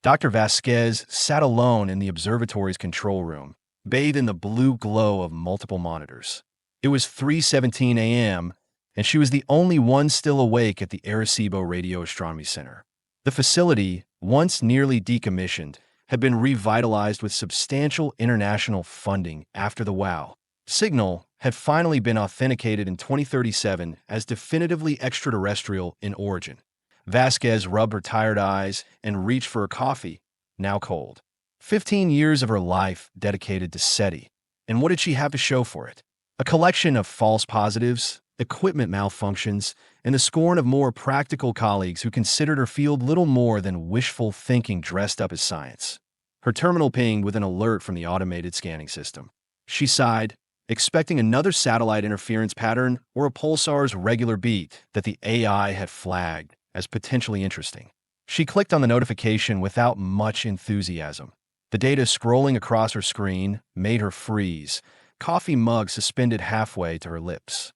Dr. Vasquez sat alone in the observatory's control room, bathed in the blue glow of multiple monitors. It was 3:17 a.m., and she was the only one still awake at the Arecibo Radio Astronomy Center. The facility, once nearly decommissioned, had been revitalized with substantial international funding after the WOW signal had finally been authenticated in 2037 as definitively extraterrestrial in origin. Vasquez rubbed her tired eyes and reached for a coffee, now cold. 15 years of her life dedicated to SETI, and what did she have to show for it? A collection of false positives, equipment malfunctions, and the scorn of more practical colleagues who considered her field little more than wishful thinking dressed up as science. Her terminal pinged with an alert from the automated scanning system. She sighed, expecting another satellite interference pattern or a pulsar's regular beat that the AI had flagged as potentially interesting. She clicked on the notification without much enthusiasm. The data scrolling across her screen made her freeze, coffee mug suspended halfway to her lips.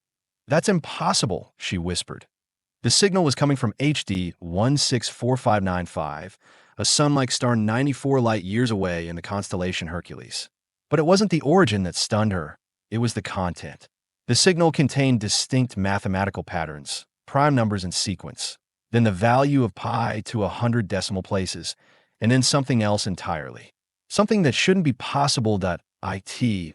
"That's impossible," she whispered. The signal was coming from HD 164595, a sun-like star 94 light-years away in the constellation Hercules. But it wasn't the origin that stunned her, it was the content. The signal contained distinct mathematical patterns, prime numbers in sequence, then the value of pi to 100 decimal places, and then something else entirely. Something that shouldn't be possible. It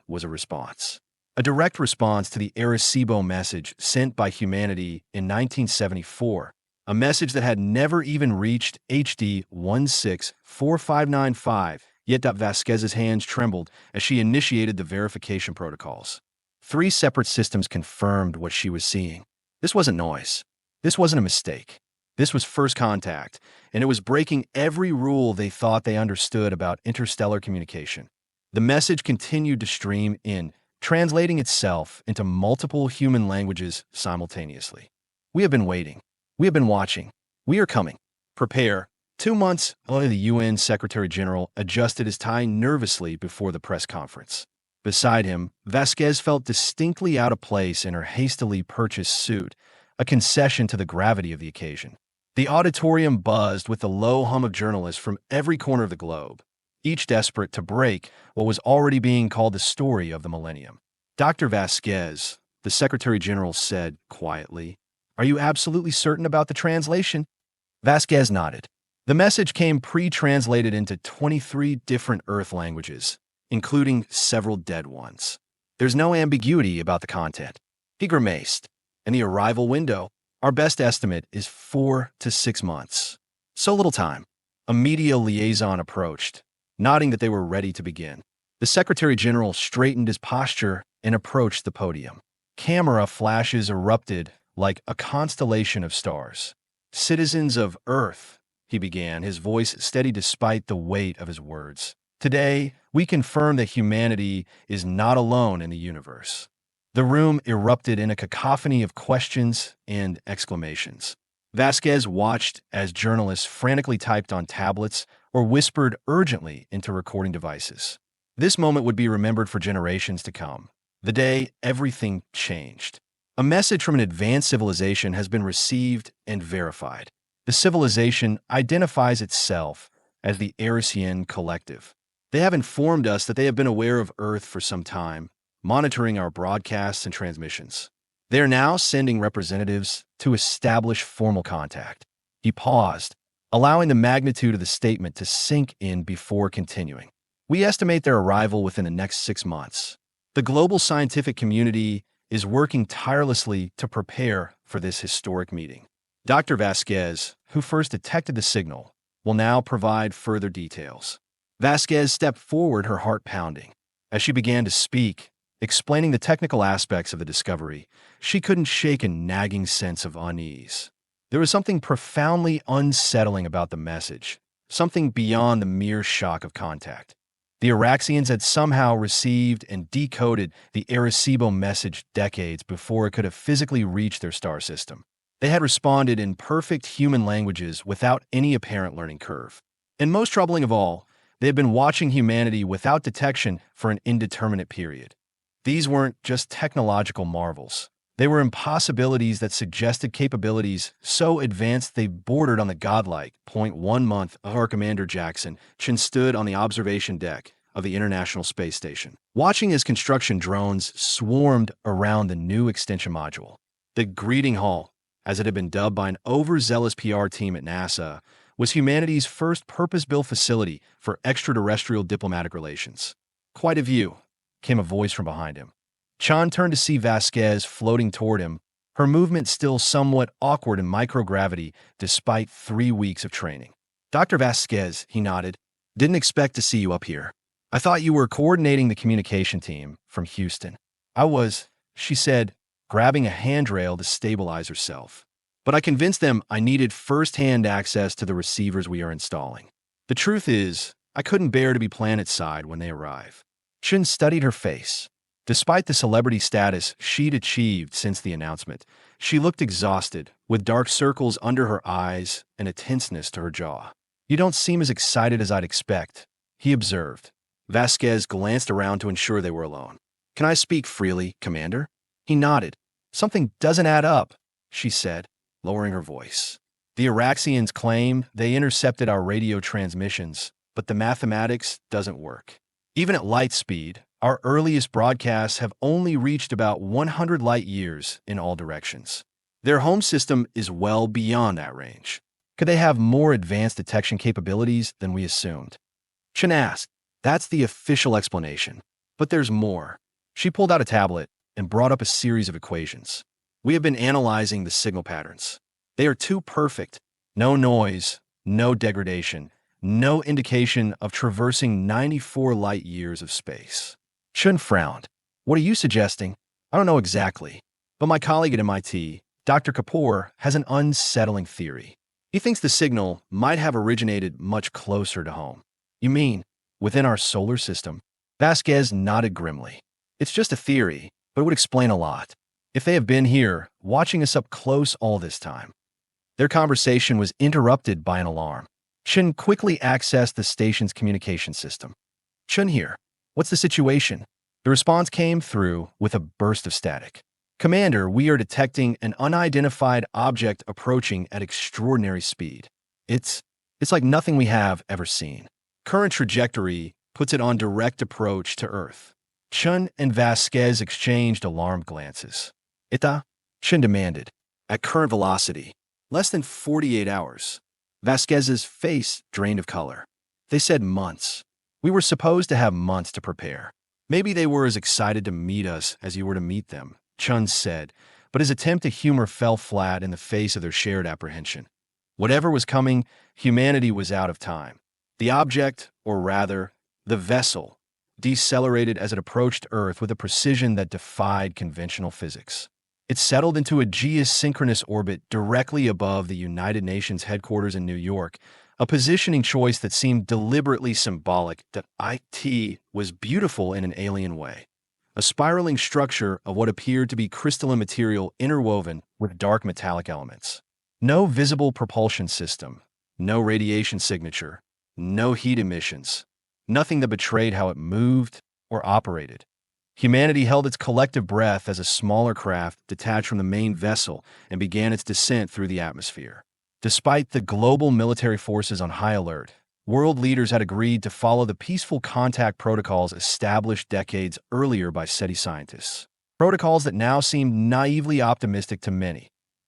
was a response. A direct response to the Arecibo message sent by humanity in 1974, a message that had never even reached HD 164595, yet Vasquez's hands trembled as she initiated the verification protocols. 3 separate systems confirmed what she was seeing. This wasn't noise. This wasn't a mistake. This was first contact, and it was breaking every rule they thought they understood about interstellar communication. The message continued to stream in, translating itself into multiple human languages simultaneously. "We have been waiting. We have been watching. We are coming. Prepare." 2 months, only the UN Secretary General adjusted his tie nervously before the press conference. Beside him, Vasquez felt distinctly out of place in her hastily purchased suit, a concession to the gravity of the occasion. The auditorium buzzed with the low hum of journalists from every corner of the globe, each desperate to break what was already being called the story of the millennium. "Dr. Vasquez," the Secretary General said quietly, "are you absolutely certain about the translation?" Vasquez nodded. The message came pre-translated into 23 different Earth languages, including several dead ones. "There's no ambiguity about the content." He grimaced. "And the arrival window? Our best estimate is 4 to 6 months. So little time." A media liaison approached, nodding that they were ready to begin. The Secretary General straightened his posture and approached the podium. Camera flashes erupted like a constellation of stars. "Citizens of Earth," he began, his voice steady despite the weight of his words. "Today, we confirm that humanity is not alone in the universe." The room erupted in a cacophony of questions and exclamations. Vasquez watched as journalists frantically typed on tablets or whispered urgently into recording devices. This moment would be remembered for generations to come. The day everything changed. A message from an advanced civilization has been received and verified. The civilization identifies itself as the Araxian Collective. They have informed us that they have been aware of Earth for some time, monitoring our broadcasts and transmissions. They are now sending representatives to establish formal contact. He paused, allowing the magnitude of the statement to sink in before continuing. "We estimate their arrival within the next 6 months. The global scientific community is working tirelessly to prepare for this historic meeting." Dr. Vasquez, who first detected the signal, will now provide further details. Vasquez stepped forward, her heart pounding. As she began to speak, explaining the technical aspects of the discovery, she couldn't shake a nagging sense of unease. There was something profoundly unsettling about the message, something beyond the mere shock of contact. The Araxians had somehow received and decoded the Arecibo message decades before it could have physically reached their star system. They had responded in perfect human languages without any apparent learning curve. And most troubling of all, they had been watching humanity without detection for an indeterminate period. These weren't just technological marvels. They were impossibilities that suggested capabilities so advanced they bordered on the godlike. 1 month, our Commander Jackson Chin stood on the observation deck of the International Space Station, watching as construction drones swarmed around the new extension module. The greeting hall, as it had been dubbed by an overzealous PR team at NASA, was humanity's first purpose-built facility for extraterrestrial diplomatic relations. "Quite a view," came a voice from behind him. Chan turned to see Vasquez floating toward him, her movement still somewhat awkward in microgravity despite 3 weeks of training. "Dr. Vasquez," he nodded, "didn't expect to see you up here. I thought you were coordinating the communication team from Houston." "I was," she said, grabbing a handrail to stabilize herself. "But I convinced them I needed first-hand access to the receivers we are installing. The truth is, I couldn't bear to be planetside when they arrive." Chun studied her face. Despite the celebrity status she'd achieved since the announcement, she looked exhausted, with dark circles under her eyes and a tenseness to her jaw. "You don't seem as excited as I'd expect," he observed. Vasquez glanced around to ensure they were alone. "Can I speak freely, Commander?" He nodded. "Something doesn't add up," she said, lowering her voice. "The Araxians claim they intercepted our radio transmissions, but the mathematics doesn't work. Even at light speed, our earliest broadcasts have only reached about 100 light years in all directions. Their home system is well beyond that range. Could they have more advanced detection capabilities than we assumed?" Chen asked. "That's the official explanation. But there's more." She pulled out a tablet and brought up a series of equations. "We have been analyzing the signal patterns. They are too perfect. No noise, no degradation, no indication of traversing 94 light years of space." Chun frowned. "What are you suggesting?" "I don't know exactly, but my colleague at MIT, Dr. Kapoor, has an unsettling theory. He thinks the signal might have originated much closer to home." "You mean within our solar system?" Vasquez nodded grimly. "It's just a theory, but it would explain a lot. If they have been here, watching us up close all this time." Their conversation was interrupted by an alarm. Chun quickly accessed the station's communication system. "Chun here. What's the situation?" The response came through with a burst of static. "Commander, we are detecting an unidentified object approaching at extraordinary speed. It's like nothing we have ever seen. Current trajectory puts it on direct approach to Earth." Chun and Vasquez exchanged alarmed glances. "Ita?" Chun demanded. "At current velocity. Less than 48 hours. Vasquez's face drained of color. "They said months. We were supposed to have months to prepare." "Maybe they were as excited to meet us as you were to meet them," Chun said, but his attempt at humor fell flat in the face of their shared apprehension. Whatever was coming, humanity was out of time. The object, or rather, the vessel, decelerated as it approached Earth with a precision that defied conventional physics. It settled into a geosynchronous orbit directly above the United Nations headquarters in New York, a positioning choice that seemed deliberately symbolic that IT was beautiful in an alien way. A spiraling structure of what appeared to be crystalline material interwoven with dark metallic elements. No visible propulsion system, no radiation signature, no heat emissions, nothing that betrayed how it moved or operated. Humanity held its collective breath as a smaller craft detached from the main vessel and began its descent through the atmosphere. Despite the global military forces on high alert, world leaders had agreed to follow the peaceful contact protocols established decades earlier by SETI scientists. Protocols that now seemed naively optimistic to many.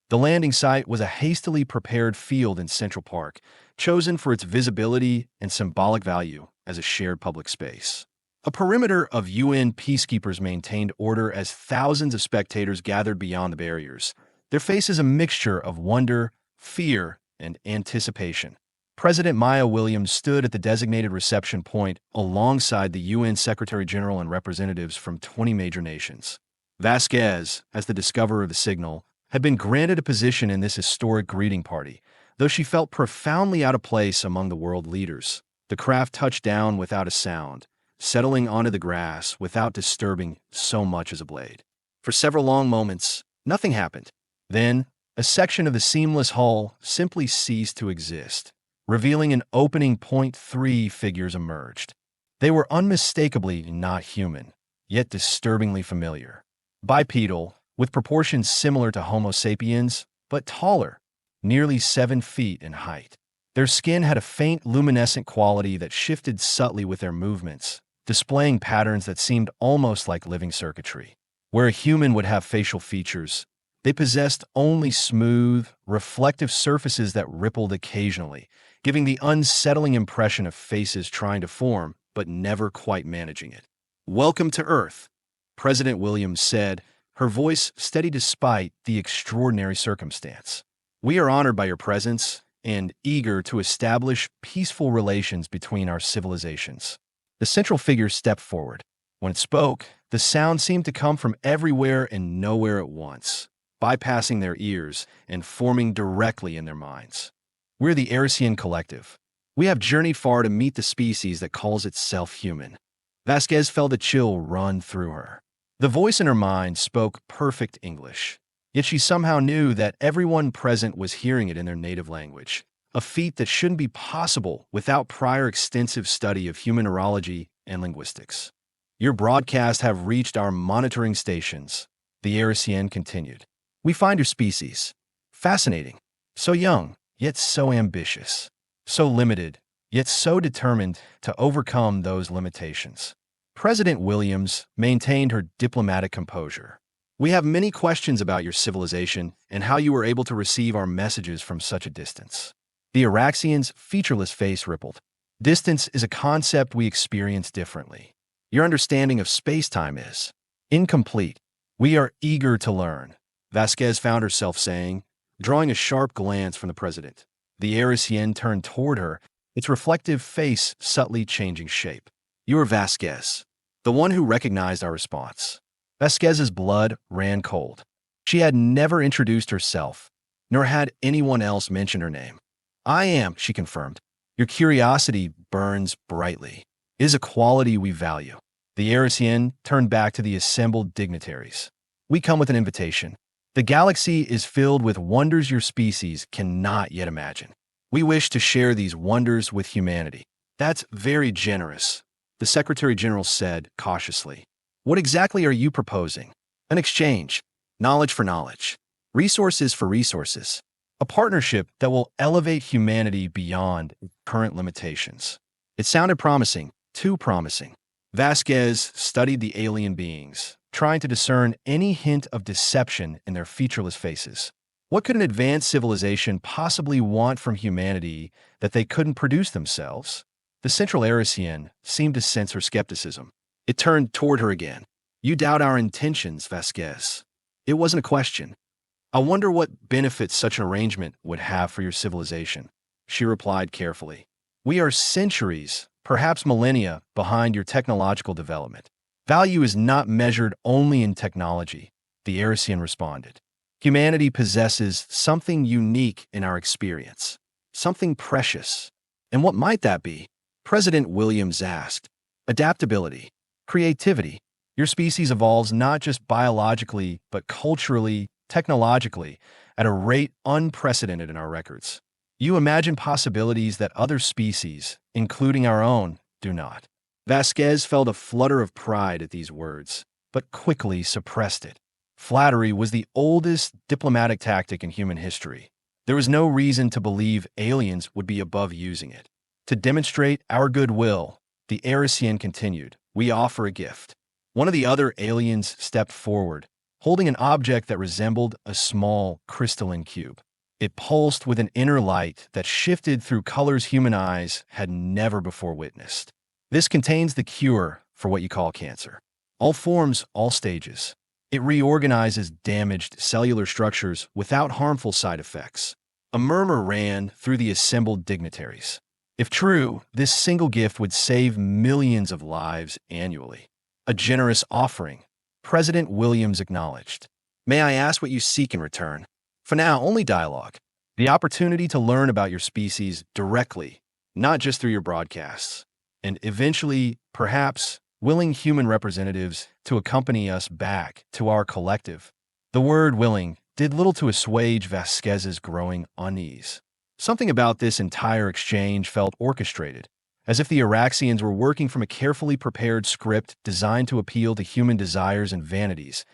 The landing site was a hastily prepared field in Central Park, chosen for its visibility and symbolic value as a shared public space. A perimeter of UN peacekeepers maintained order as thousands of spectators gathered beyond the barriers, their faces a mixture of wonder, fear, and anticipation. President Maya Williams stood at the designated reception point alongside the UN Secretary General and representatives from 20 major nations. Vasquez, as the discoverer of the signal, had been granted a position in this historic greeting party, though she felt profoundly out of place among the world leaders. The craft touched down without a sound, settling onto the grass without disturbing so much as a blade. For several long moments, nothing happened. Then, a section of the seamless hull simply ceased to exist, revealing an opening. 3 figures emerged. They were unmistakably not human, yet disturbingly familiar. Bipedal, with proportions similar to Homo sapiens, but taller, nearly 7 feet in height. Their skin had a faint luminescent quality that shifted subtly with their movements, displaying patterns that seemed almost like living circuitry. Where a human would have facial features, they possessed only smooth, reflective surfaces that rippled occasionally, giving the unsettling impression of faces trying to form but never quite managing it. "Welcome to Earth," President Williams said, her voice steady despite the extraordinary circumstance. "We are honored by your presence and eager to establish peaceful relations between our civilizations." The central figure stepped forward. When it spoke, the sound seemed to come from everywhere and nowhere at once, bypassing their ears and forming directly in their minds. "We're the Araxian Collective. We have journeyed far to meet the species that calls itself human." Vasquez felt a chill run through her. The voice in her mind spoke perfect English, yet she somehow knew that everyone present was hearing it in their native language, a feat that shouldn't be possible without prior extensive study of human neurology and linguistics. "Your broadcasts have reached our monitoring stations," the Araxian continued. "We find your species fascinating, so young, yet so ambitious, so limited, yet so determined to overcome those limitations." President Williams maintained her diplomatic composure. "We have many questions about your civilization and how you were able to receive our messages from such a distance." The Araxian's featureless face rippled. "Distance is a concept we experience differently. Your understanding of space-time is incomplete. We are eager to learn," Vasquez found herself saying, drawing a sharp glance from the president. The Araxian turned toward her, its reflective face subtly changing shape. "You are Vasquez, the one who recognized our response." Vasquez's blood ran cold. She had never introduced herself, nor had anyone else mention her name. "I am," she confirmed. "Your curiosity burns brightly. It is a quality we value." The Araxian turned back to the assembled dignitaries. "We come with an invitation. The galaxy is filled with wonders your species cannot yet imagine. We wish to share these wonders with humanity." "That's very generous," the Secretary General said cautiously. "What exactly are you proposing?" "An exchange. Knowledge for knowledge. Resources for resources. A partnership that will elevate humanity beyond current limitations." It sounded promising, too promising. Vasquez studied the alien beings, trying to discern any hint of deception in their featureless faces. What could an advanced civilization possibly want from humanity that they couldn't produce themselves? The Central Araxian seemed to sense her skepticism. It turned toward her again. "You doubt our intentions, Vasquez." It wasn't a question. "I wonder what benefits such an arrangement would have for your civilization," she replied carefully. "We are centuries, perhaps millennia, behind your technological development. Value is not measured only in technology," the Araxian responded. "Humanity possesses something unique in our experience, something precious." "And what might that be?" President Williams asked. "Adaptability, creativity. Your species evolves not just biologically, but culturally, technologically, at a rate unprecedented in our records. You imagine possibilities that other species, including our own, do not." Vasquez felt a flutter of pride at these words, but quickly suppressed it. Flattery was the oldest diplomatic tactic in human history. There was no reason to believe aliens would be above using it. "To demonstrate our goodwill," the Araxian continued, "we offer a gift." One of the other aliens stepped forward, holding an object that resembled a small crystalline cube. It pulsed with an inner light that shifted through colors human eyes had never before witnessed. "This contains the cure for what you call cancer. All forms, all stages. It reorganizes damaged cellular structures without harmful side effects." A murmur ran through the assembled dignitaries. If true, this single gift would save millions of lives annually. "A generous offering," President Williams acknowledged. "May I ask what you seek in return?" "For now, only dialogue. The opportunity to learn about your species directly, not just through your broadcasts. And eventually, perhaps, willing human representatives to accompany us back to our collective." The word willing did little to assuage Vasquez's growing unease. Something about this entire exchange felt orchestrated, as if the Araxians were working from a carefully prepared script designed to appeal to human desires and vanities.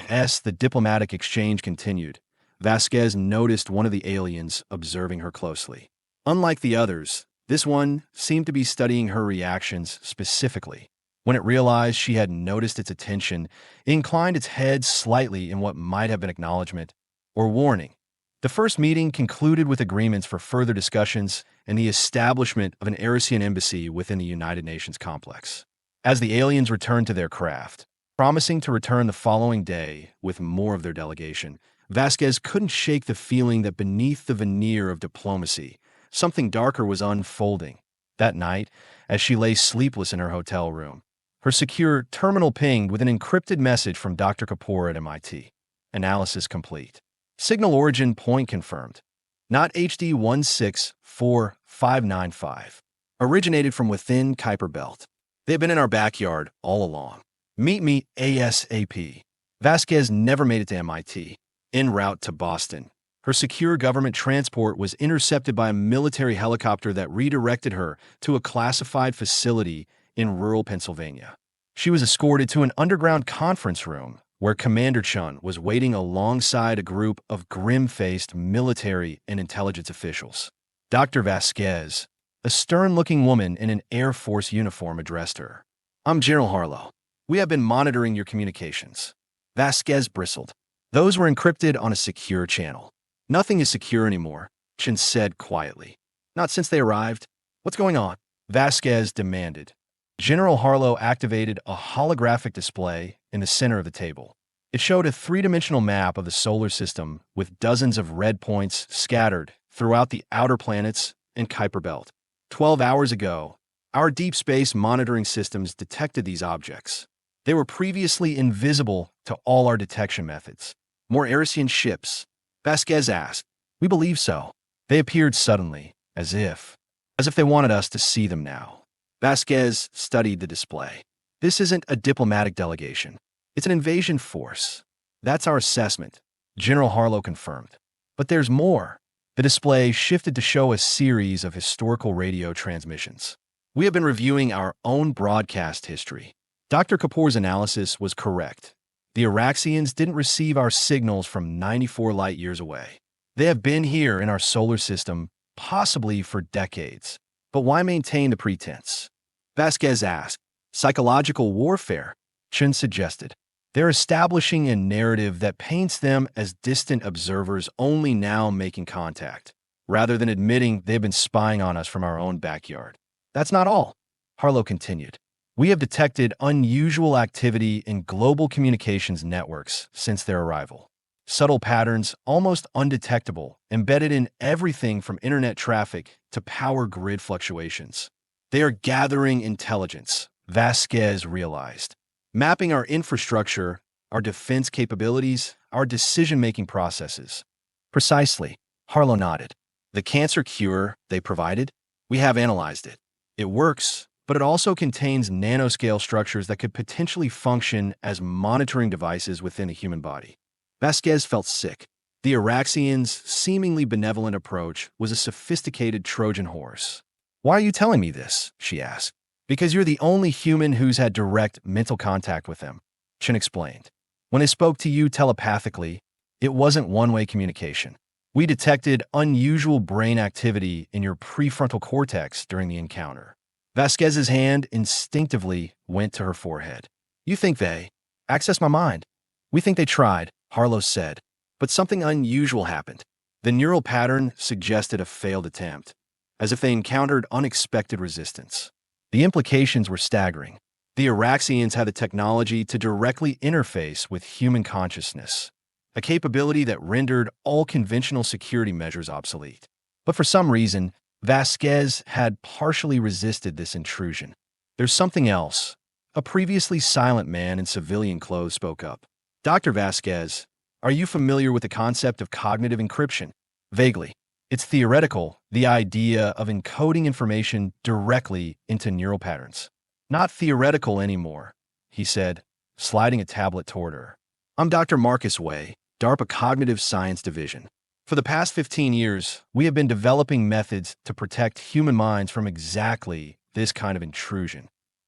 As the diplomatic exchange continued, Vasquez noticed one of the aliens observing her closely. Unlike the others, this one seemed to be studying her reactions specifically. When it realized she had noticed its attention, it inclined its head slightly in what might have been acknowledgement or warning. The first meeting concluded with agreements for further discussions and the establishment of an Araxian embassy within the United Nations complex. As the aliens returned to their craft, promising to return the following day with more of their delegation, Vasquez couldn't shake the feeling that beneath the veneer of diplomacy, something darker was unfolding. That night, as she lay sleepless in her hotel room, her secure terminal pinged with an encrypted message from Dr. Kapoor at MIT. Analysis complete. Signal origin point confirmed. Not HD 164595. Originated from within Kuiper Belt. They have been in our backyard all along. Meet me ASAP. Vasquez never made it to MIT. En route to Boston, her secure government transport was intercepted by a military helicopter that redirected her to a classified facility in rural Pennsylvania. She was escorted to an underground conference room where Commander Chun was waiting alongside a group of grim-faced military and intelligence officials. Dr. Vasquez, a stern-looking woman in an Air Force uniform, addressed her. "I'm General Harlow. We have been monitoring your communications." Vasquez bristled. "Those were encrypted on a secure channel." "Nothing is secure anymore," Chun said quietly. "Not since they arrived. What's going on?" Vasquez demanded. General Harlow activated a holographic display in the center of the table. It showed a three-dimensional map of the solar system with dozens of red points scattered throughout the outer planets and Kuiper Belt. 12 hours ago, our deep space monitoring systems detected these objects. They were previously invisible to all our detection methods. "More Araxian ships?" Vasquez asked. "We believe so." They appeared suddenly, as if they wanted us to see them now. Vasquez studied the display. "This isn't a diplomatic delegation. It's an invasion force." "That's our assessment," General Harlow confirmed. "But there's more." The display shifted to show a series of historical radio transmissions. "We have been reviewing our own broadcast history." Dr. Kapoor's analysis was correct. The Araxians didn't receive our signals from 94 light years away. They have been here in our solar system, possibly for decades. But why maintain the pretense? Vasquez asked. "Psychological warfare," Chun suggested. "They're establishing a narrative that paints them as distant observers only now making contact, rather than admitting they've been spying on us from our own backyard." "That's not all," Harlow continued. "We have detected unusual activity in global communications networks since their arrival. Subtle patterns, almost undetectable, embedded in everything from internet traffic to power grid fluctuations. They are gathering intelligence," Vasquez realized. "Mapping our infrastructure, our defense capabilities, our decision-making processes." "Precisely," Harlow nodded. "The cancer cure they provided? We have analyzed it. It works, but it also contains nanoscale structures that could potentially function as monitoring devices within a human body." Vasquez felt sick. The Araxians' seemingly benevolent approach was a sophisticated Trojan horse. "Why are you telling me this?" she asked. "Because you're the only human who's had direct mental contact with them," Chun explained. "When they spoke to you telepathically, it wasn't one-way communication. We detected unusual brain activity in your prefrontal cortex during the encounter." Vasquez's hand instinctively went to her forehead. "You think they accessed my mind?" "We think they tried," Harlow said, "but something unusual happened. The neural pattern suggested a failed attempt, as if they encountered unexpected resistance." The implications were staggering. The Araxians had the technology to directly interface with human consciousness, a capability that rendered all conventional security measures obsolete. But for some reason, Vasquez had partially resisted this intrusion. "There's something else." A previously silent man in civilian clothes spoke up. "Dr. Vasquez, are you familiar with the concept of cognitive encryption?" "Vaguely. It's theoretical, the idea of encoding information directly into neural patterns." "Not theoretical anymore," he said, sliding a tablet toward her. "I'm Dr. Marcus Way, DARPA Cognitive Science Division. For the past 15 years, we have been developing methods to protect human minds from exactly this kind of intrusion."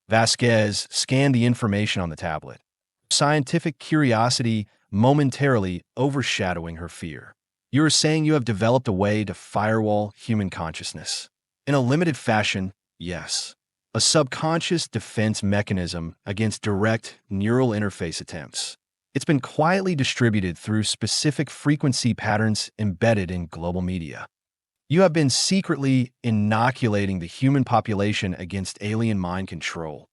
Vasquez scanned the information on the tablet. Scientific curiosity momentarily overshadowing her fear. You are saying you have developed a way to firewall human consciousness. In a limited fashion, yes. A subconscious defense mechanism against direct neural interface attempts. It's been quietly distributed through specific frequency patterns embedded in global media. You have been secretly inoculating the human population against alien mind control.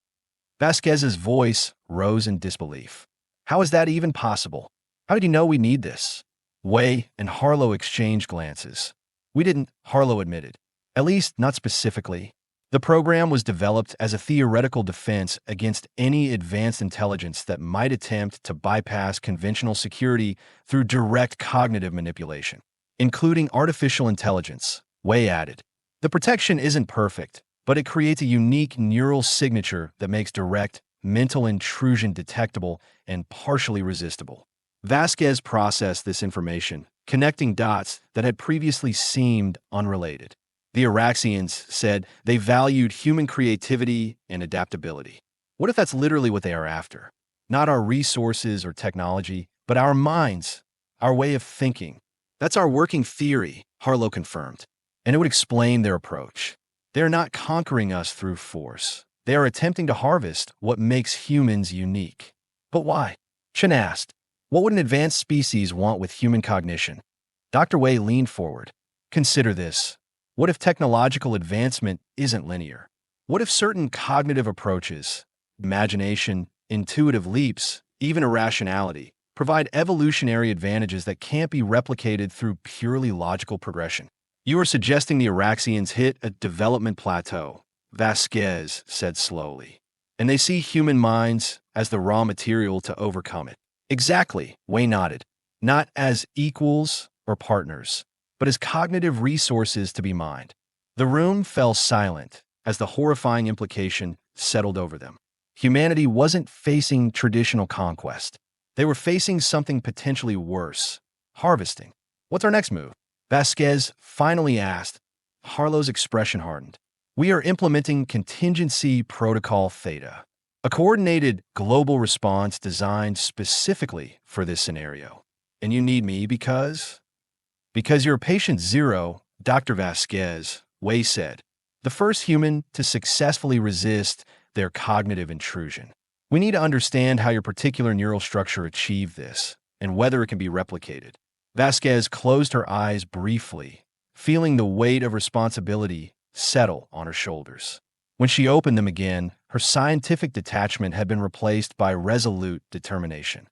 Vasquez's voice rose in disbelief. How is that even possible? How did you know we need this? Wei and Harlow exchanged glances. We didn't, Harlow admitted. At least, not specifically. The program was developed as a theoretical defense against any advanced intelligence that might attempt to bypass conventional security through direct cognitive manipulation, including artificial intelligence, Wei added. The protection isn't perfect, but it creates a unique neural signature that makes direct mental intrusion detectable and partially resistible. Vasquez processed this information, connecting dots that had previously seemed unrelated. The Araxians said they valued human creativity and adaptability. What if that's literally what they are after? Not our resources or technology, but our minds, our way of thinking. That's our working theory, Harlow confirmed. And it would explain their approach. They are not conquering us through force. They are attempting to harvest what makes humans unique. But why? Chen asked. What would an advanced species want with human cognition? Dr. Wei leaned forward. Consider this. What if technological advancement isn't linear? What if certain cognitive approaches, imagination, intuitive leaps, even irrationality, provide evolutionary advantages that can't be replicated through purely logical progression? You are suggesting the Araxians hit a development plateau, Vasquez said slowly, and they see human minds as the raw material to overcome it. Exactly, Wei nodded. Not as equals or partners, but as cognitive resources to be mined. The room fell silent as the horrifying implication settled over them. Humanity wasn't facing traditional conquest. They were facing something potentially worse, harvesting. What's our next move? Vasquez finally asked. Harlow's expression hardened. We are implementing Contingency Protocol Theta, a coordinated global response designed specifically for this scenario. And you need me because you're patient zero, Dr. Vasquez, Wei said, the first human to successfully resist their cognitive intrusion. We need to understand how your particular neural structure achieved this, and whether it can be replicated. Vasquez closed her eyes briefly, feeling the weight of responsibility settle on her shoulders. When she opened them again, her scientific detachment had been replaced by resolute determination.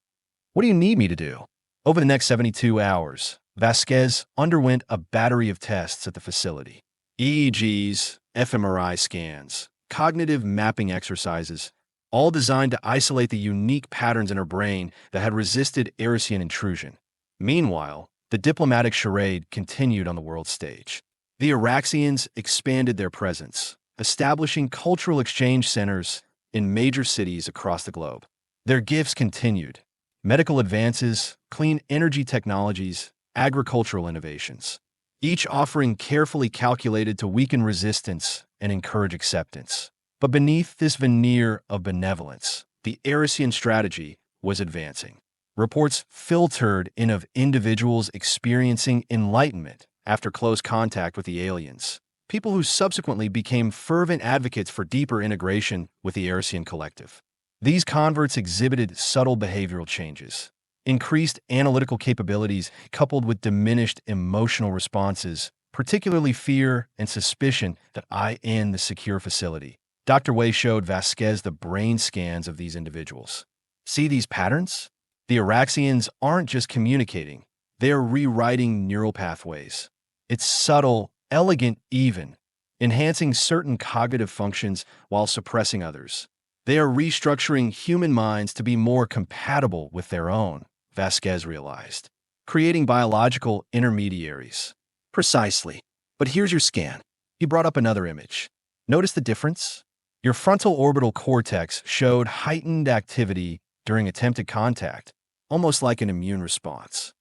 What do you need me to do? Over the next 72 hours, Vasquez underwent a battery of tests at the facility. EEGs, fMRI scans, cognitive mapping exercises, all designed to isolate the unique patterns in her brain that had resisted Araxian intrusion. Meanwhile, the diplomatic charade continued on the world stage. The Araxians expanded their presence, establishing cultural exchange centers in major cities across the globe. Their gifts continued: medical advances, clean energy technologies, agricultural innovations, each offering carefully calculated to weaken resistance and encourage acceptance. But beneath this veneer of benevolence, the Araxian strategy was advancing. Reports filtered in of individuals experiencing enlightenment after close contact with the aliens, people who subsequently became fervent advocates for deeper integration with the Araxian Collective. These converts exhibited subtle behavioral changes, increased analytical capabilities coupled with diminished emotional responses, particularly fear and suspicion that I in the secure facility. Dr. Wei showed Vasquez the brain scans of these individuals. See these patterns? The Araxians aren't just communicating, they are rewriting neural pathways. It's subtle, elegant even, enhancing certain cognitive functions while suppressing others. They are restructuring human minds to be more compatible with their own, Vasquez realized, creating biological intermediaries. Precisely. But here's your scan. He brought up another image. Notice the difference? Your frontal orbital cortex showed heightened activity during attempted contact, almost like an immune response.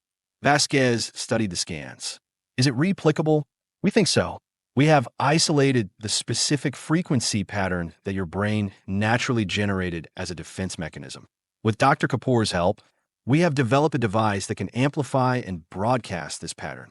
Vasquez studied the scans. Is it replicable? We think so. We have isolated the specific frequency pattern that your brain naturally generated as a defense mechanism. With Dr. Kapoor's help, We have developed a device that can amplify and broadcast this pattern.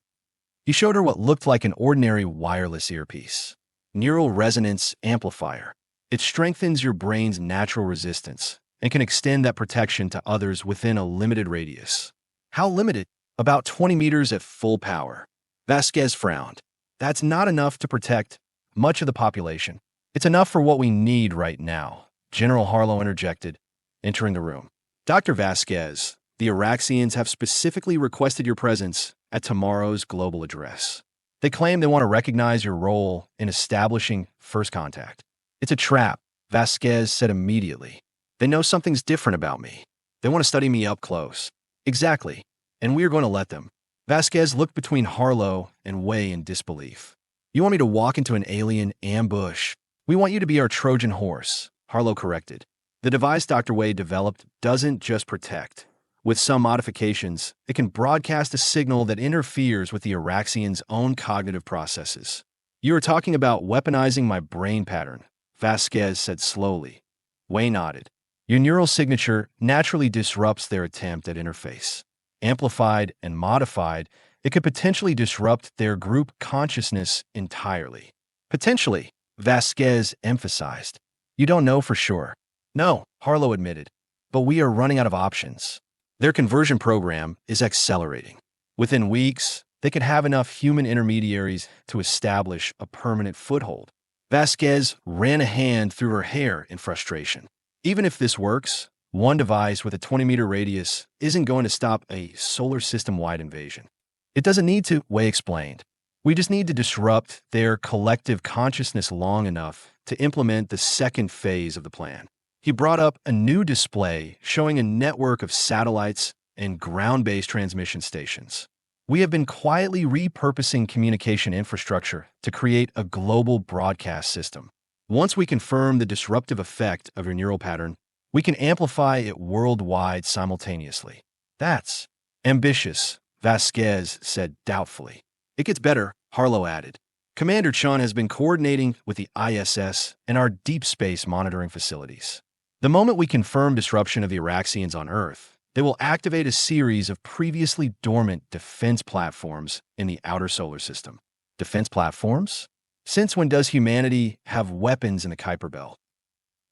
He showed her what looked like an ordinary wireless earpiece. Neural resonance amplifier. It strengthens your brain's natural resistance and can extend that protection to others within a limited radius. How limited? About 20 meters at full power. Vasquez frowned. That's not enough to protect much of the population. It's enough for what we need right now, General Harlow interjected, entering the room. Dr. Vasquez, the Araxians have specifically requested your presence at tomorrow's global address. They claim they want to recognize your role in establishing first contact. It's a trap, Vasquez said immediately. They know something's different about me. They want to study me up close. Exactly. And we are going to let them. Vasquez looked between Harlow and Wei in disbelief. You want me to walk into an alien ambush? We want you to be our Trojan horse, Harlow corrected. The device Dr. Wei developed doesn't just protect. With some modifications, it can broadcast a signal that interferes with the Araxians' own cognitive processes. You are talking about weaponizing my brain pattern, Vasquez said slowly. Wei nodded. Your neural signature naturally disrupts their attempt at interface. Amplified and modified, it could potentially disrupt their group consciousness entirely. Potentially, Vasquez emphasized. You don't know for sure. No, Harlow admitted. But we are running out of options. Their conversion program is accelerating. Within weeks, they could have enough human intermediaries to establish a permanent foothold. Vasquez ran a hand through her hair in frustration. Even if this works, one device with a 20-meter radius isn't going to stop a solar system-wide invasion. It doesn't need to, Wei explained. We just need to disrupt their collective consciousness long enough to implement the second phase of the plan. He brought up a new display showing a network of satellites and ground-based transmission stations. We have been quietly repurposing communication infrastructure to create a global broadcast system. Once we confirm the disruptive effect of your neural pattern, we can amplify it worldwide simultaneously. That's ambitious, Vasquez said doubtfully. It gets better, Harlow added. Commander Chun has been coordinating with the ISS and our deep space monitoring facilities. The moment we confirm disruption of the Araxians on Earth, they will activate a series of previously dormant defense platforms in the outer solar system. Defense platforms? Since when does humanity have weapons in the Kuiper Belt?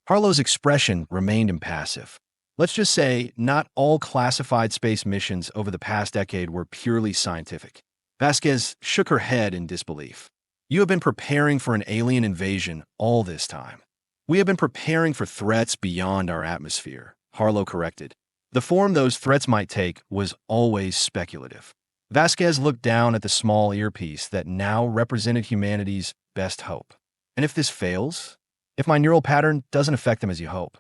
Harlow's expression remained impassive. Let's just say not all classified space missions over the past decade were purely scientific. Vasquez shook her head in disbelief. You have been preparing for an alien invasion all this time. We have been preparing for threats beyond our atmosphere, Harlow corrected. The form those threats might take was always speculative. Vasquez looked down at the small earpiece that now represented humanity's best hope. And if this fails? If my neural pattern doesn't affect them as you hope?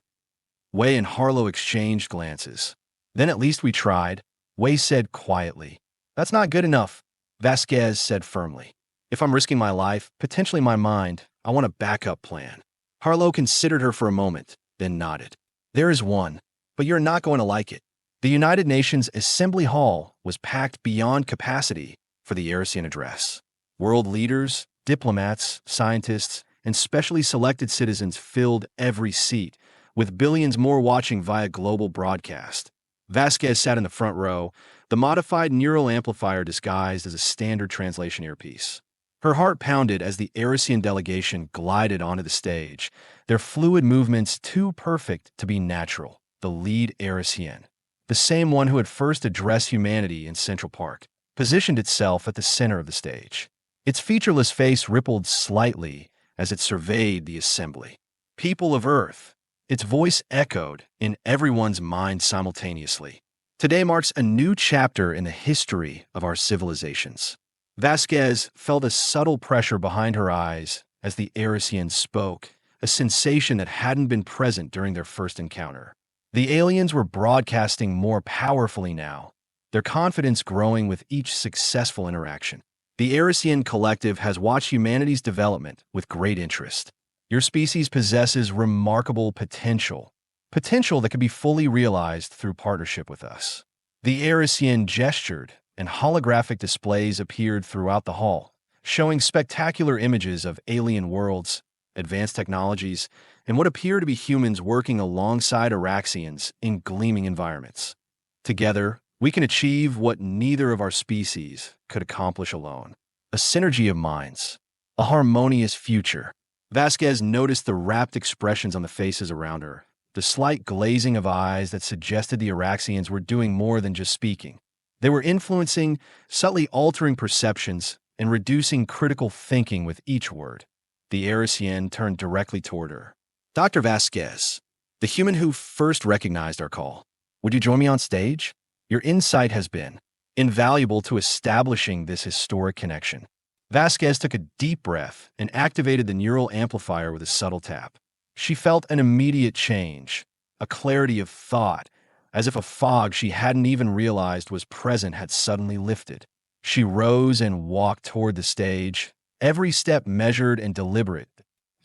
Wei and Harlow exchanged glances. Then at least we tried, Wei said quietly. That's not good enough, Vasquez said firmly. If I'm risking my life, potentially my mind, I want a backup plan. Harlow considered her for a moment, then nodded. There is one, but you're not going to like it. The United Nations Assembly Hall was packed beyond capacity for the Araxian address. World leaders, diplomats, scientists, and specially selected citizens filled every seat, with billions more watching via global broadcast. Vasquez sat in the front row, the modified neural amplifier disguised as a standard translation earpiece. Her heart pounded as the Araxian delegation glided onto the stage, their fluid movements too perfect to be natural. The lead Araxian, the same one who had first addressed humanity in Central Park, positioned itself at the center of the stage. Its featureless face rippled slightly as it surveyed the assembly. People of Earth. Its voice echoed in everyone's mind simultaneously. Today marks a new chapter in the history of our civilizations. Vasquez felt a subtle pressure behind her eyes as the Araxian spoke, a sensation that hadn't been present during their first encounter. The aliens were broadcasting more powerfully now, their confidence growing with each successful interaction. The Araxian Collective has watched humanity's development with great interest. Your species possesses remarkable potential that can be fully realized through partnership with us. The Araxian gestured, and holographic displays appeared throughout the hall, showing spectacular images of alien worlds, advanced technologies, and what appear to be humans working alongside Araxians in gleaming environments. Together, we can achieve what neither of our species could accomplish alone. A synergy of minds. A harmonious future. Vasquez noticed the rapt expressions on the faces around her, the slight glazing of eyes that suggested the Araxians were doing more than just speaking. They were influencing, subtly altering perceptions, and reducing critical thinking with each word. The Araxian turned directly toward her. Dr. Vasquez, the human who first recognized our call, would you join me on stage? Your insight has been invaluable to establishing this historic connection. Vasquez took a deep breath and activated the neural amplifier with a subtle tap. She felt an immediate change, a clarity of thought, as if a fog she hadn't even realized was present had suddenly lifted. She rose and walked toward the stage, every step measured and deliberate.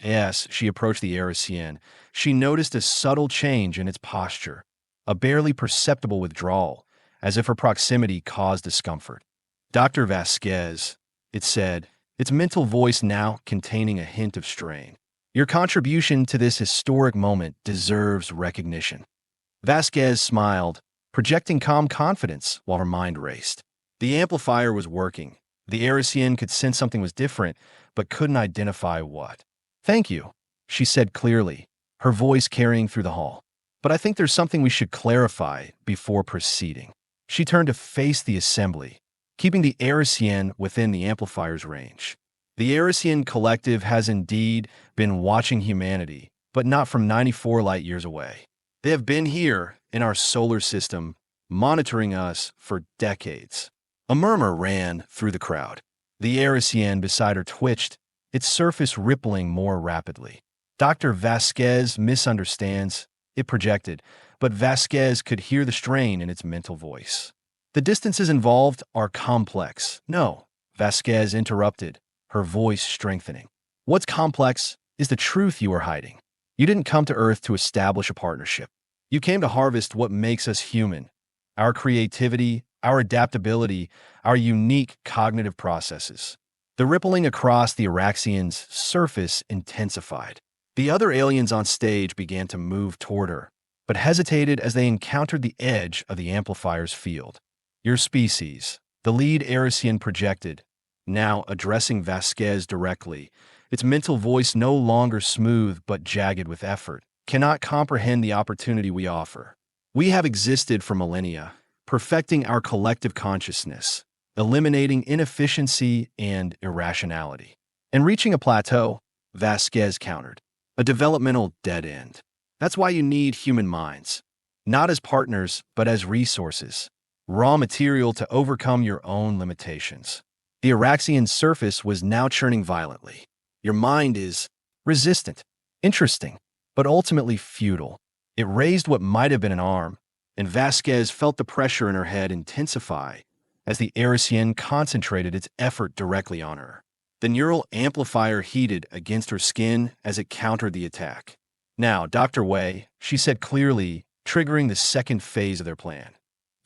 As she approached the Araxian, she noticed a subtle change in its posture, a barely perceptible withdrawal, as if her proximity caused discomfort. Dr. Vasquez, it said, its mental voice now containing a hint of strain. Your contribution to this historic moment deserves recognition. Vasquez smiled, projecting calm confidence while her mind raced. The amplifier was working. The Araxian could sense something was different, but couldn't identify what. Thank you, she said clearly, her voice carrying through the hall. But I think there's something we should clarify before proceeding. She turned to face the assembly, keeping the Araxian within the amplifier's range. The Araxian Collective has indeed been watching humanity, but not from 94 light-years away. They have been here in our solar system, monitoring us for decades. A murmur ran through the crowd. The Araxian beside her twitched, its surface rippling more rapidly. Dr. Vasquez misunderstands, it projected, but Vasquez could hear the strain in its mental voice. The distances involved are complex. No, Vasquez interrupted, her voice strengthening. What's complex is the truth you are hiding. You didn't come to Earth to establish a partnership. You came to harvest what makes us human. Our creativity, our adaptability, our unique cognitive processes. The rippling across the Araxian's surface intensified. The other aliens on stage began to move toward her, but hesitated as they encountered the edge of the amplifier's field. Your species, the lead Araxian projected, now addressing Vasquez directly, its mental voice no longer smooth but jagged with effort, cannot comprehend the opportunity we offer. We have existed for millennia, perfecting our collective consciousness, eliminating inefficiency and irrationality. And reaching a plateau, Vasquez countered, a developmental dead end. That's why you need human minds, not as partners, but as resources, raw material to overcome your own limitations. The Araxian surface was now churning violently. Your mind is resistant, interesting, but ultimately futile. It raised what might have been an arm, and Vasquez felt the pressure in her head intensify as the Araxian concentrated its effort directly on her. The neural amplifier heated against her skin as it countered the attack. Now, Dr. Wei, she said clearly, triggering the second phase of their plan.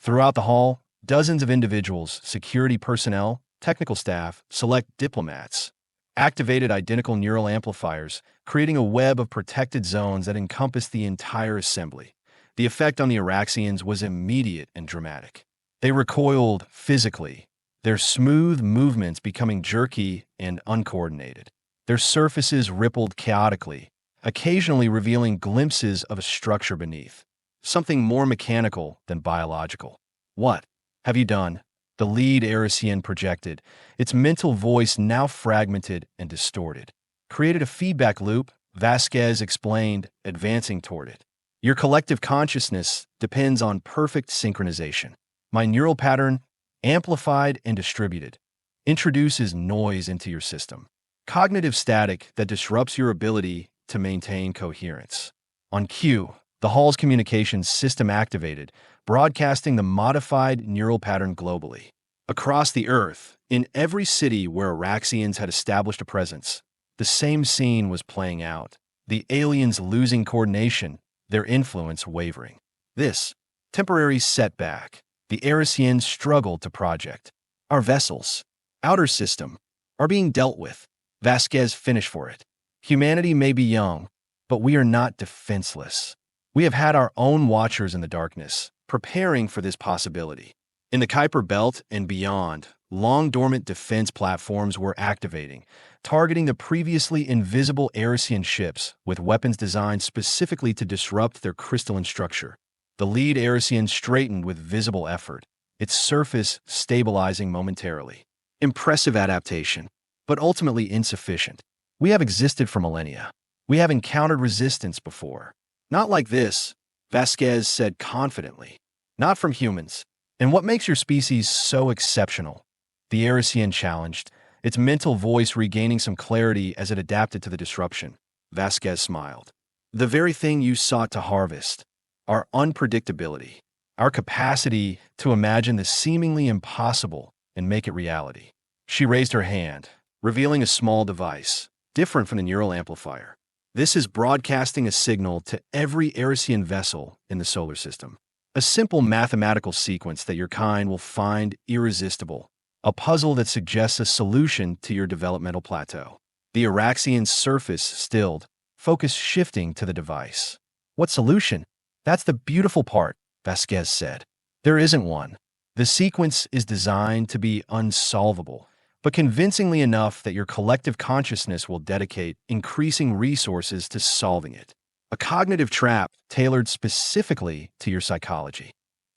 Throughout the hall, dozens of individuals, security personnel, technical staff, select diplomats, activated identical neural amplifiers, creating a web of protected zones that encompassed the entire assembly. The effect on the Araxians was immediate and dramatic. They recoiled physically, their smooth movements becoming jerky and uncoordinated. Their surfaces rippled chaotically, occasionally revealing glimpses of a structure beneath, something more mechanical than biological. What have you done? The lead Araxian projected, its mental voice now fragmented and distorted. Created a feedback loop, Vasquez explained, advancing toward it. Your collective consciousness depends on perfect synchronization. My neural pattern, amplified and distributed, introduces noise into your system. Cognitive static that disrupts your ability to maintain coherence. On cue, the hall's communications system activated, broadcasting the modified neural pattern globally. Across the Earth, in every city where Araxians had established a presence, the same scene was playing out. The aliens losing coordination, their influence wavering. This temporary setback, the Araxians struggled to project. Our vessels, outer system, are being dealt with. Vasquez finished for it. Humanity may be young, but we are not defenseless. We have had our own watchers in the darkness, preparing for this possibility. In the Kuiper Belt and beyond, long-dormant defense platforms were activating, targeting the previously invisible Araxian ships with weapons designed specifically to disrupt their crystalline structure. The lead Araxian straightened with visible effort, its surface stabilizing momentarily. Impressive adaptation, but ultimately insufficient. We have existed for millennia. We have encountered resistance before. Not like this, Vasquez said confidently. Not from humans. And what makes your species so exceptional? The Araxian challenged, its mental voice regaining some clarity as it adapted to the disruption. Vasquez smiled. The very thing you sought to harvest. Our unpredictability. Our capacity to imagine the seemingly impossible and make it reality. She raised her hand, revealing a small device, different from the neural amplifier. This is broadcasting a signal to every Araxian vessel in the solar system. A simple mathematical sequence that your kind will find irresistible. A puzzle that suggests a solution to your developmental plateau. The Araxian's surface stilled, focus shifting to the device. What solution? That's the beautiful part, Vasquez said. There isn't one. The sequence is designed to be unsolvable, but convincingly enough that your collective consciousness will dedicate increasing resources to solving it. A cognitive trap tailored specifically to your psychology.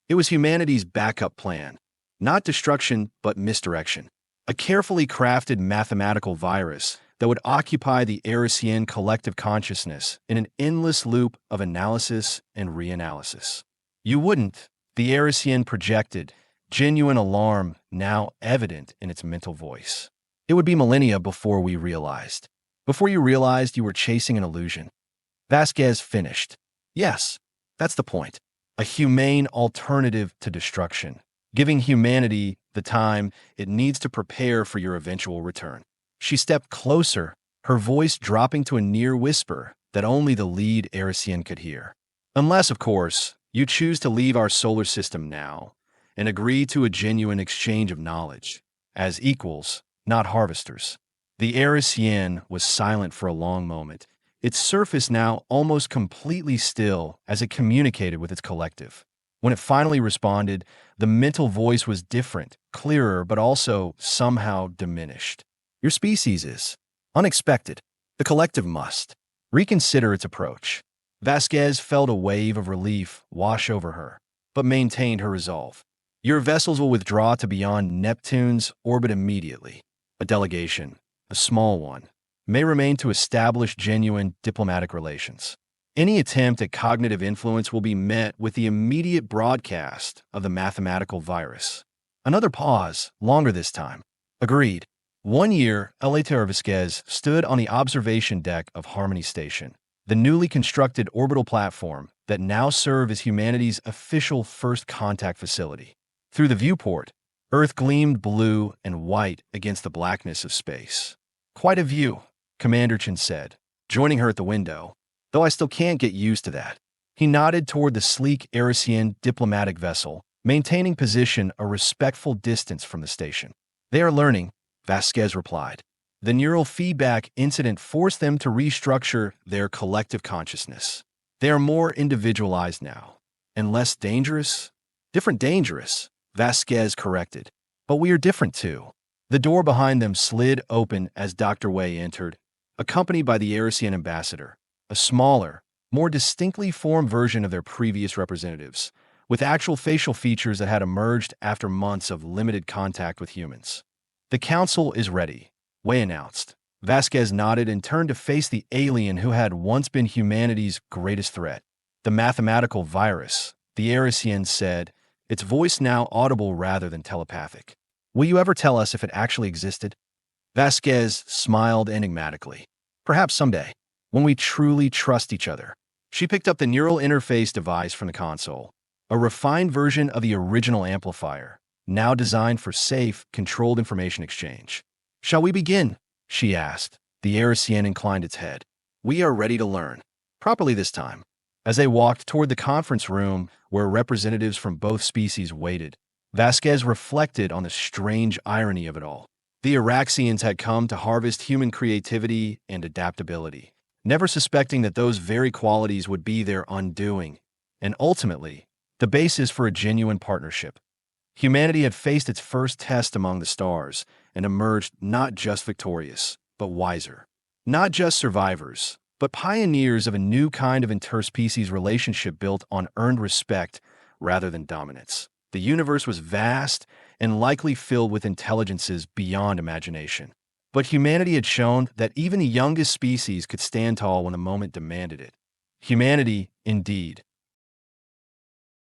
It was humanity's backup plan. Not destruction, but misdirection. A carefully crafted mathematical virus that would occupy the Araxian collective consciousness in an endless loop of analysis and reanalysis. You wouldn't, the Araxian projected, genuine alarm now evident in its mental voice. It would be millennia before we realized. Before you realized you were chasing an illusion. Vasquez finished. Yes, that's the point. A humane alternative to destruction, giving humanity the time it needs to prepare for your eventual return. She stepped closer, her voice dropping to a near whisper that only the lead Araxian could hear. Unless, of course, you choose to leave our solar system now and agree to a genuine exchange of knowledge, as equals, not harvesters. The Araxian was silent for a long moment, its surface now almost completely still as it communicated with its collective. When it finally responded, the mental voice was different, clearer, but also somehow diminished. Your species is unexpected. The collective must reconsider its approach. Vasquez felt a wave of relief wash over her, but maintained her resolve. Your vessels will withdraw to beyond Neptune's orbit immediately. A delegation, a small one, may remain to establish genuine diplomatic relations. Any attempt at cognitive influence will be met with the immediate broadcast of the mathematical virus. Another pause, longer this time. Agreed. 1 year, Eleanor Vasquez stood on the observation deck of Harmony Station, the newly constructed orbital platform that now served as humanity's official first contact facility. Through the viewport, Earth gleamed blue and white against the blackness of space. Quite a view, Commander Chen said, joining her at the window, though I still can't get used to that. He nodded toward the sleek Araxian diplomatic vessel, maintaining position a respectful distance from the station. They are learning, Vasquez replied. The neural feedback incident forced them to restructure their collective consciousness. They are more individualized now. And less dangerous? Different dangerous, Vasquez corrected. But we are different too. The door behind them slid open as Dr. Wei entered, accompanied by the Araxian ambassador, a smaller, more distinctly formed version of their previous representatives, with actual facial features that had emerged after months of limited contact with humans. The council is ready, Wei announced. Vasquez nodded and turned to face the alien who had once been humanity's greatest threat. The mathematical virus, the Araxian said, its voice now audible rather than telepathic. Will you ever tell us if it actually existed? Vasquez smiled enigmatically. Perhaps someday, when we truly trust each other. She picked up the neural interface device from the console, a refined version of the original amplifier, now designed for safe, controlled information exchange. Shall we begin? She asked. The Araxian inclined its head. We are ready to learn. Properly this time. As they walked toward the conference room where representatives from both species waited, Vasquez reflected on the strange irony of it all. The Araxians had come to harvest human creativity and adaptability, never suspecting that those very qualities would be their undoing, and ultimately, the basis for a genuine partnership. Humanity had faced its first test among the stars and emerged not just victorious, but wiser. Not just survivors, but pioneers of a new kind of interspecies relationship built on earned respect rather than dominance. The universe was vast and likely filled with intelligences beyond imagination. But humanity had shown that even the youngest species could stand tall when the moment demanded it. Humanity, indeed,